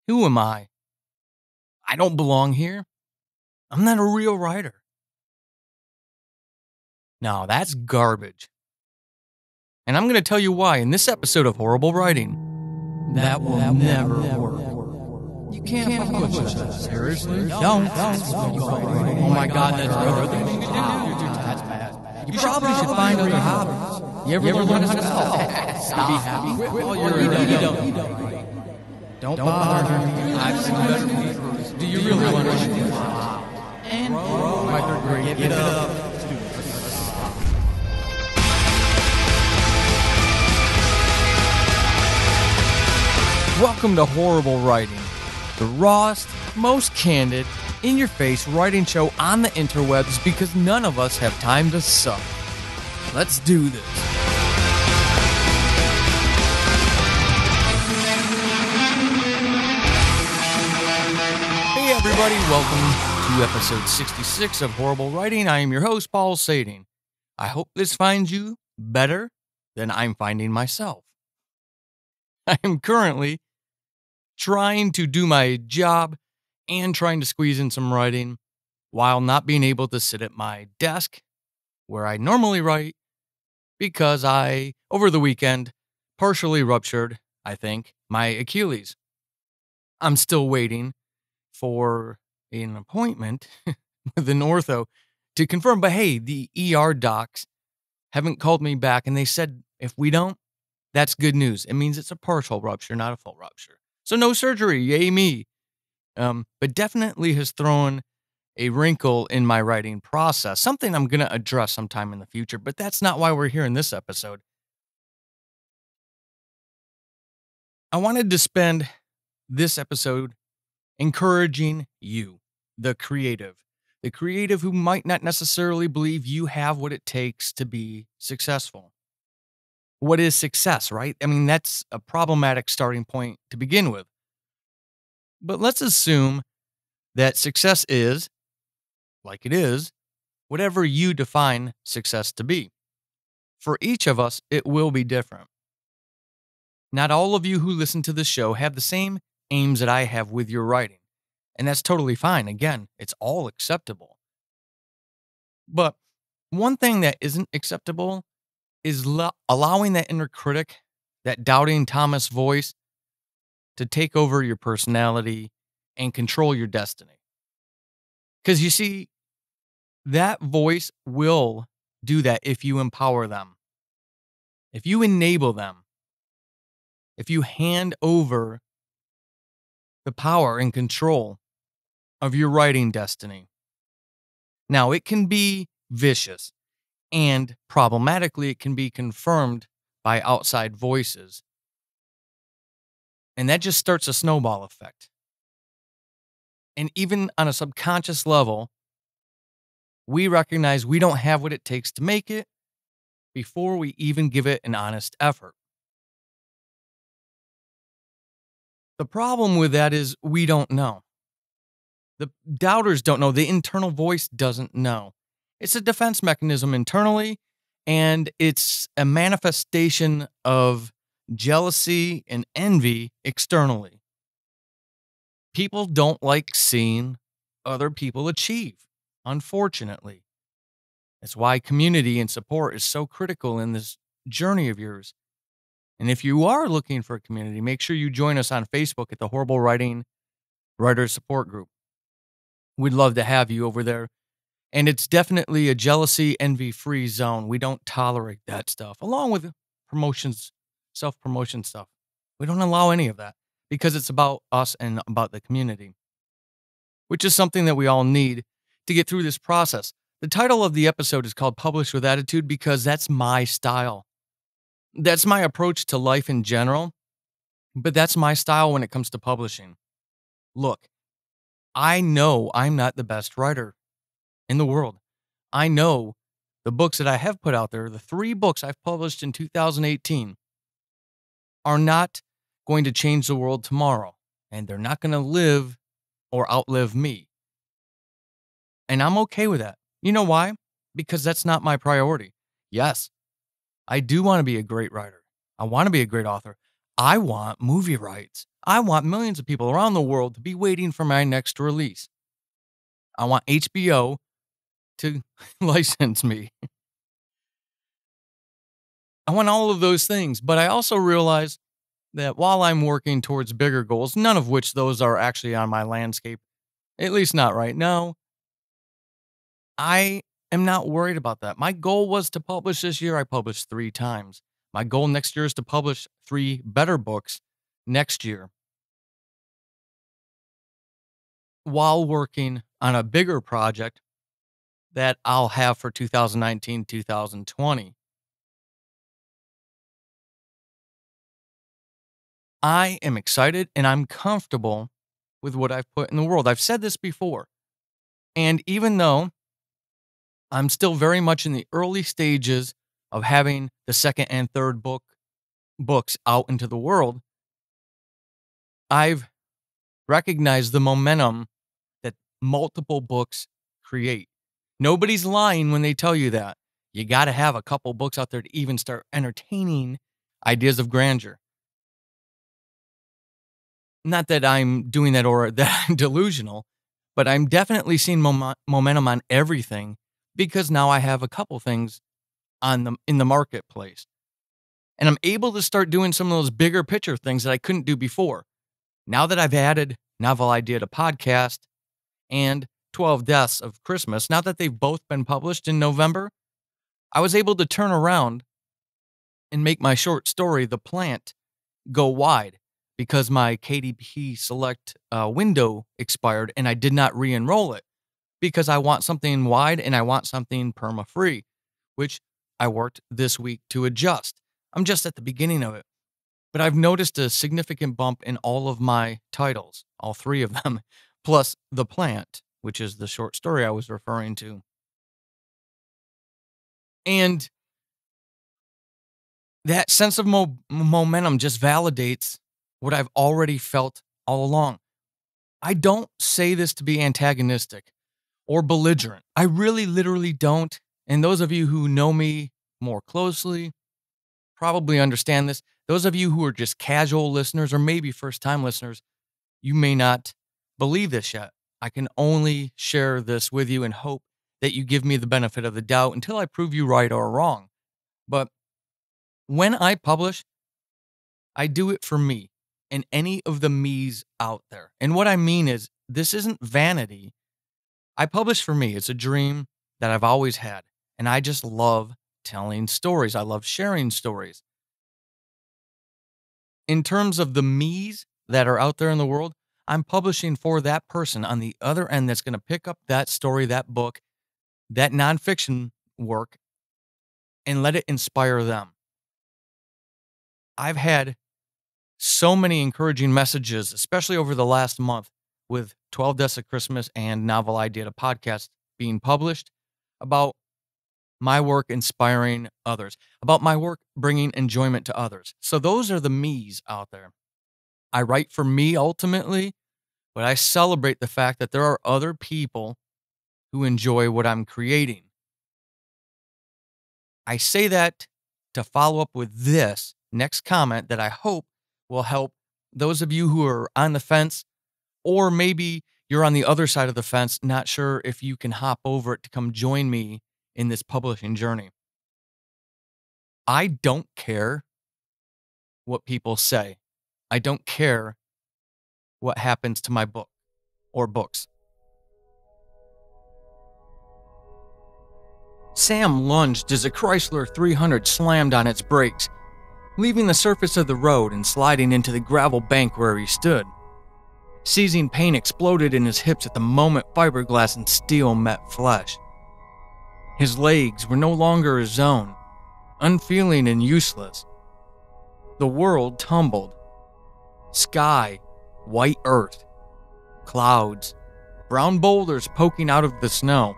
Who am I? I don't belong here. I'm not a real writer. No, that's garbage. And I'm going to tell you why in this episode of Horrible Writing. That will never work. You can't push that. Seriously? Don't. Oh my God, that's other things you can do. That's bad. You probably should find other hobbies. You ever learn how to spell? Stop. Be happy. While you're you don't bother. I've seen better people. Do you really want to? And my third grade, give it up. Welcome to Horrible Writing, the rawest, most candid, in-your-face writing show on the interwebs because none of us have time to suck. Let's do this. Hey everybody, welcome to episode 66 of Horrible Writing. I am your host, Paul Sading. I hope this finds you better than I'm finding myself. I am currently trying to do my job and trying to squeeze in some writing while not being able to sit at my desk where I normally write because I, over the weekend, partially ruptured, I think, my Achilles. I'm still waiting for an appointment with an ortho to confirm, but hey, the ER docs haven't called me back and they said if we don't, that's good news. It means it's a partial rupture, not a full rupture. So no surgery, yay me. But definitely has thrown a wrinkle in my writing process, something I'm going to address sometime in the future, but that's not why we're here in this episode. I wanted to spend this episode encouraging you, the creative who might not necessarily believe you have what it takes to be successful. What is success, right? I mean, that's a problematic starting point to begin with. But let's assume that success is, like it is, whatever you define success to be. For each of us, it will be different. Not all of you who listen to this show have the same aims that I have with your writing, and that's totally fine. Again, it's all acceptable. But one thing that isn't acceptable is allowing that inner critic, that doubting Thomas voice, to take over your personality and control your destiny. Because you see, that voice will do that if you empower them, if you enable them, if you hand over the power and control of your writing destiny. Now, it can be vicious. And problematically, it can be confirmed by outside voices. And that just starts a snowball effect. And even on a subconscious level, we recognize we don't have what it takes to make it before we even give it an honest effort. The problem with that is we don't know. The doubters don't know. The internal voice doesn't know. It's a defense mechanism internally, and it's a manifestation of jealousy and envy externally. People don't like seeing other people achieve, unfortunately. That's why community and support is so critical in this journey of yours. And if you are looking for a community, make sure you join us on Facebook at the Horrible Writing Writers Support Group. We'd love to have you over there. And it's definitely a jealousy, envy-free zone. We don't tolerate that stuff, along with promotions, self-promotion stuff. We don't allow any of that because it's about us and about the community, which is something that we all need to get through this process. The title of the episode is called Publish with Attitude because that's my style. That's my approach to life in general, but that's my style when it comes to publishing. Look, I know I'm not the best writer in the world. I know the books that I have put out there, the 3 books I've published in 2018, are not going to change the world tomorrow, and they're not going to live or outlive me. And I'm okay with that. You know why? Because that's not my priority. Yes, I do want to be a great writer. I want to be a great author. I want movie rights. I want millions of people around the world to be waiting for my next release. I want HBO to license me. I want all of those things, but I also realize that while I'm working towards bigger goals, none of which those are actually on my landscape, at least not right now, I am not worried about that. My goal was to publish this year. I published 3 times. My goal next year is to publish 3 better books next year while working on a bigger project that I'll have for 2019, 2020. I am excited and I'm comfortable with what I've put in the world. I've said this before. And even though I'm still very much in the early stages of having the second and third books out into the world, I've recognized the momentum that multiple books create. Nobody's lying when they tell you that. You got to have a couple books out there to even start entertaining ideas of grandeur. Not that I'm doing that or that I'm delusional, but I'm definitely seeing momentum on everything because now I have a couple things in the marketplace. And I'm able to start doing some of those bigger picture things that I couldn't do before. Now that I've added Novel Idea to Podcast and 12 Deaths of Christmas, now that they've both been published in November, I was able to turn around and make my short story, The Plant, go wide because my KDP Select window expired and I did not re-enroll it because I want something wide and I want something perma-free, which I worked this week to adjust. I'm just at the beginning of it. But I've noticed a significant bump in all of my titles, all 3 of them, plus The Plant, which is the short story I was referring to. And that sense of momentum just validates what I've already felt all along. I don't say this to be antagonistic or belligerent. I really literally don't. And those of you who know me more closely probably understand this. Those of you who are just casual listeners or maybe first-time listeners, you may not believe this yet. I can only share this with you and hope that you give me the benefit of the doubt until I prove you right or wrong. But when I publish, I do it for me and any of the me's out there. And what I mean is, this isn't vanity. I publish for me. It's a dream that I've always had. And I just love telling stories. I love sharing stories. In terms of the me's that are out there in the world, I'm publishing for that person on the other end that's going to pick up that story, that book, that nonfiction work, and let it inspire them. I've had so many encouraging messages, especially over the last month with 12 Deaths of Christmas and Novel Idea to Podcast being published, about my work inspiring others, about my work bringing enjoyment to others. So those are the me's out there. I write for me ultimately, but I celebrate the fact that there are other people who enjoy what I'm creating. I say that to follow up with this next comment that I hope will help those of you who are on the fence, or maybe you're on the other side of the fence, not sure if you can hop over it to come join me in this publishing journey. I don't care what people say. I don't care what happens to my book or books. Sam lunged as a Chrysler 300 slammed on its brakes, leaving the surface of the road and sliding into the gravel bank where he stood. Seizing pain exploded in his hips at the moment fiberglass and steel met flesh. His legs were no longer his own, unfeeling and useless. The world tumbled. Sky, white earth, clouds, brown boulders poking out of the snow.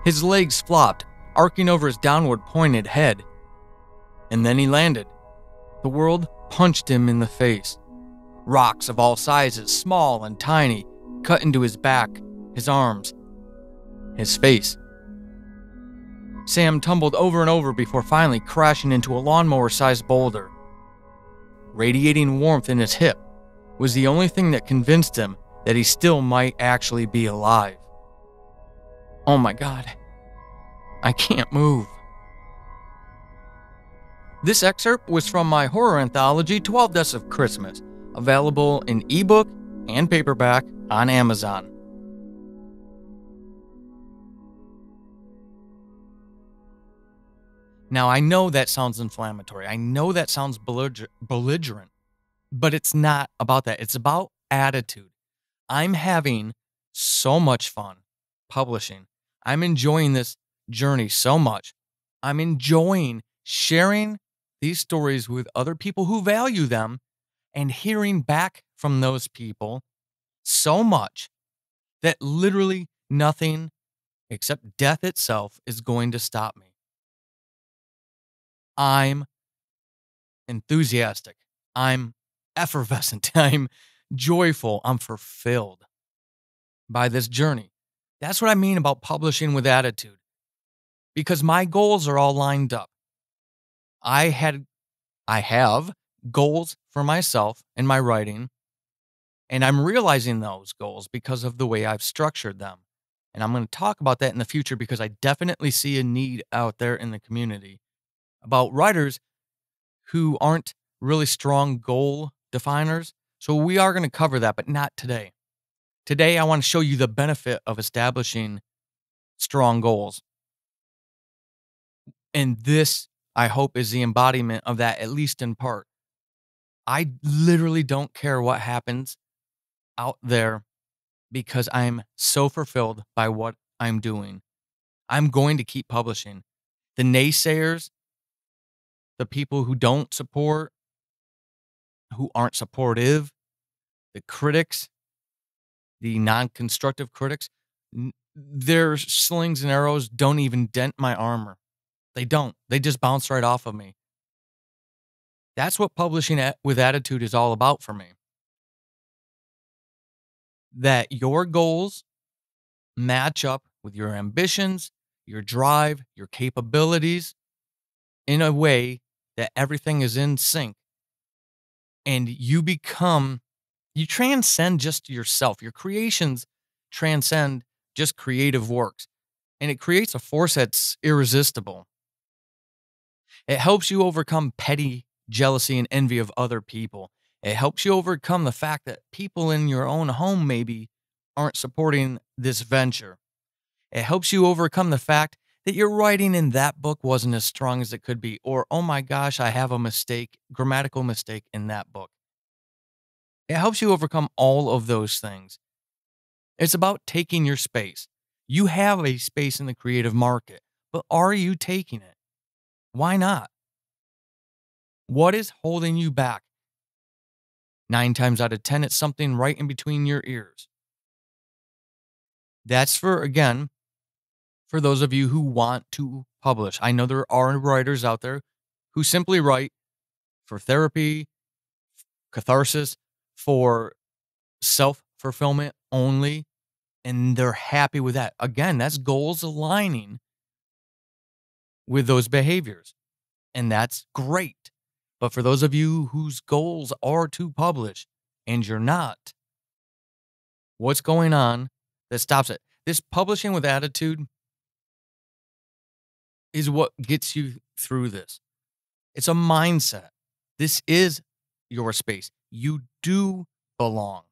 His legs flopped, arcing over his downward pointed head. And then he landed. The world punched him in the face. Rocks of all sizes, small and tiny, cut into his back, his arms, his face. Sam tumbled over and over before finally crashing into a lawnmower-sized boulder. Radiating warmth in his hip, was the only thing that convinced him that he still might actually be alive. Oh my God, I can't move. This excerpt was from my horror anthology, 12 Deaths of Christmas, available in ebook and paperback on Amazon. Now, I know that sounds inflammatory. I know that sounds belligerent, but it's not about that. It's about attitude. I'm having so much fun publishing. I'm enjoying this journey so much. I'm enjoying sharing these stories with other people who value them and hearing back from those people so much that literally nothing except death itself is going to stop me. I'm enthusiastic. I'm effervescent. I'm joyful. I'm fulfilled by this journey. That's what I mean about publishing with attitude, because my goals are all lined up. I have goals for myself in my writing, and I'm realizing those goals because of the way I've structured them. And I'm going to talk about that in the future because I definitely see a need out there in the community about writers who aren't really strong goal definers. So we are going to cover that, but not today. Today, I want to show you the benefit of establishing strong goals. And this, I hope, is the embodiment of that, at least in part. I literally don't care what happens out there because I'm so fulfilled by what I'm doing. I'm going to keep publishing. The naysayers, the people who don't support, who aren't supportive, the critics, the non-constructive critics, their slings and arrows don't even dent my armor. They don't. They just bounce right off of me. That's what publishing with attitude is all about for me. That your goals match up with your ambitions, your drive, your capabilities in a way that everything is in sync. And you transcend just yourself. Your creations transcend just creative works. And it creates a force that's irresistible. It helps you overcome petty jealousy and envy of other people. It helps you overcome the fact that people in your own home maybe aren't supporting this venture. It helps you overcome the fact that your writing in that book wasn't as strong as it could be, or, oh my gosh, I have a grammatical mistake in that book. It helps you overcome all of those things. It's about taking your space. You have a space in the creative market, but are you taking it? Why not? What is holding you back? 9 times out of 10, it's something right in between your ears. That's for those of you who want to publish. I know there are writers out there who simply write for therapy, catharsis, for self-fulfillment only, and they're happy with that. Again, that's goals aligning with those behaviors, and that's great. But for those of you whose goals are to publish and you're not, what's going on that stops it? This publishing with attitude is what gets you through this. It's a mindset. This is your space. You do belong.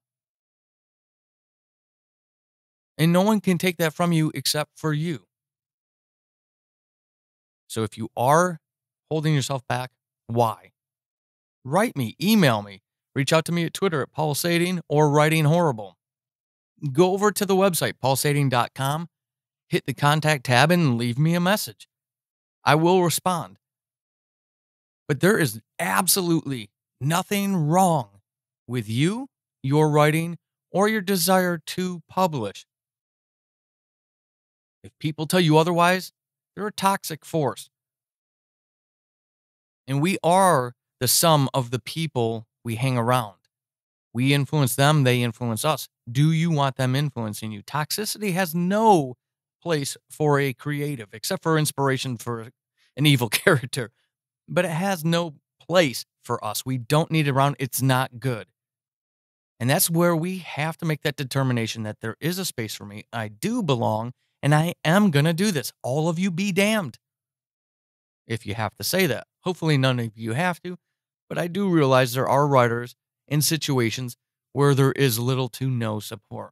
And no one can take that from you except for you. So if you are holding yourself back, why? Write me, email me, reach out to me at Twitter at Paul Sading or Writing Horrible. Go over to the website, paulsading.com, hit the contact tab and leave me a message. I will respond. But there is absolutely nothing wrong with you, your writing, or your desire to publish. If people tell you otherwise, they're a toxic force. And we are the sum of the people we hang around. We influence them, they influence us. Do you want them influencing you? Toxicity has no place for a creative, except for inspiration for an evil character. But it has no place for us. We don't need it around. It's not good. And that's where we have to make that determination that there is a space for me. I do belong, and I am going to do this. All of you be damned if you have to say that. Hopefully none of you have to, but I do realize there are writers in situations where there is little to no support.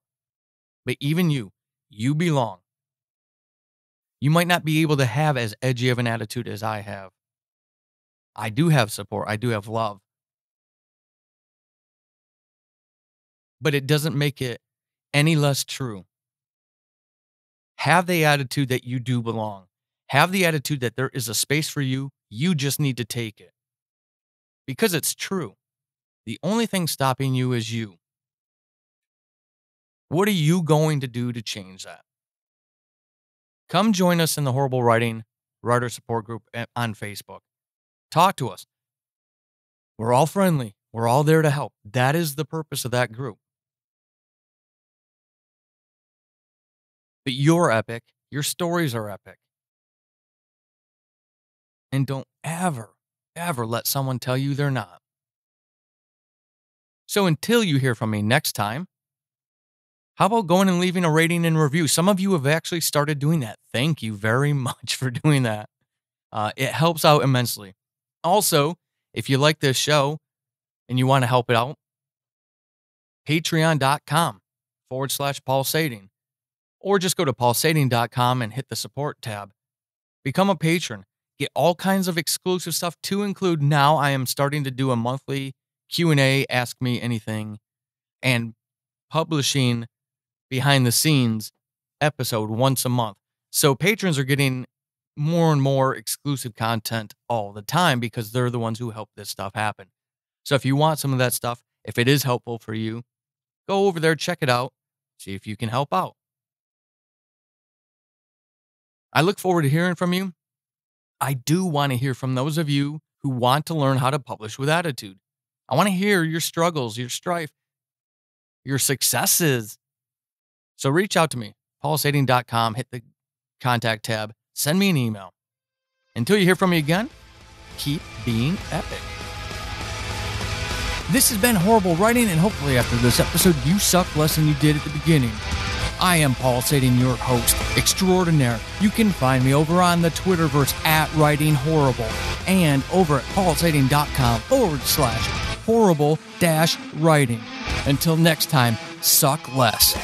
But even you belong. You might not be able to have as edgy of an attitude as I have. I do have support. I do have love. But it doesn't make it any less true. Have the attitude that you do belong. Have the attitude that there is a space for you. You just need to take it. Because it's true. The only thing stopping you is you. What are you going to do to change that? Come join us in the Horrible Writing Writer Support Group on Facebook. Talk to us. We're all friendly. We're all there to help. That is the purpose of that group. But you're epic. Your stories are epic. And don't ever let someone tell you they're not. So until you hear from me next time, how about going and leaving a rating and review? Some of you have actually started doing that. Thank you very much for doing that. It helps out immensely. Also, if you like this show and you want to help it out, patreon.com/Paul Sading. Or just go to paulsading.com and hit the support tab. Become a patron. Get all kinds of exclusive stuff to include now I am starting to do a monthly Q&A, Ask Me Anything, and publishing behind the scenes episode once a month. So patrons are getting more and more exclusive content all the time because they're the ones who help this stuff happen. So if you want some of that stuff, if it is helpful for you, go over there, check it out, see if you can help out. I look forward to hearing from you. I do want to hear from those of you who want to learn how to publish with attitude. I want to hear your struggles, your strife, your successes. So reach out to me, paulsading.com, hit the contact tab, send me an email. Until you hear from me again, keep being epic. This has been Horrible Writing, and hopefully after this episode, you suck less than you did at the beginning. I am Paul Sading, your host extraordinaire. You can find me over on the Twitterverse @WritingHorrible and over at paulsading.com/horrible-writing. Until next time, suck less.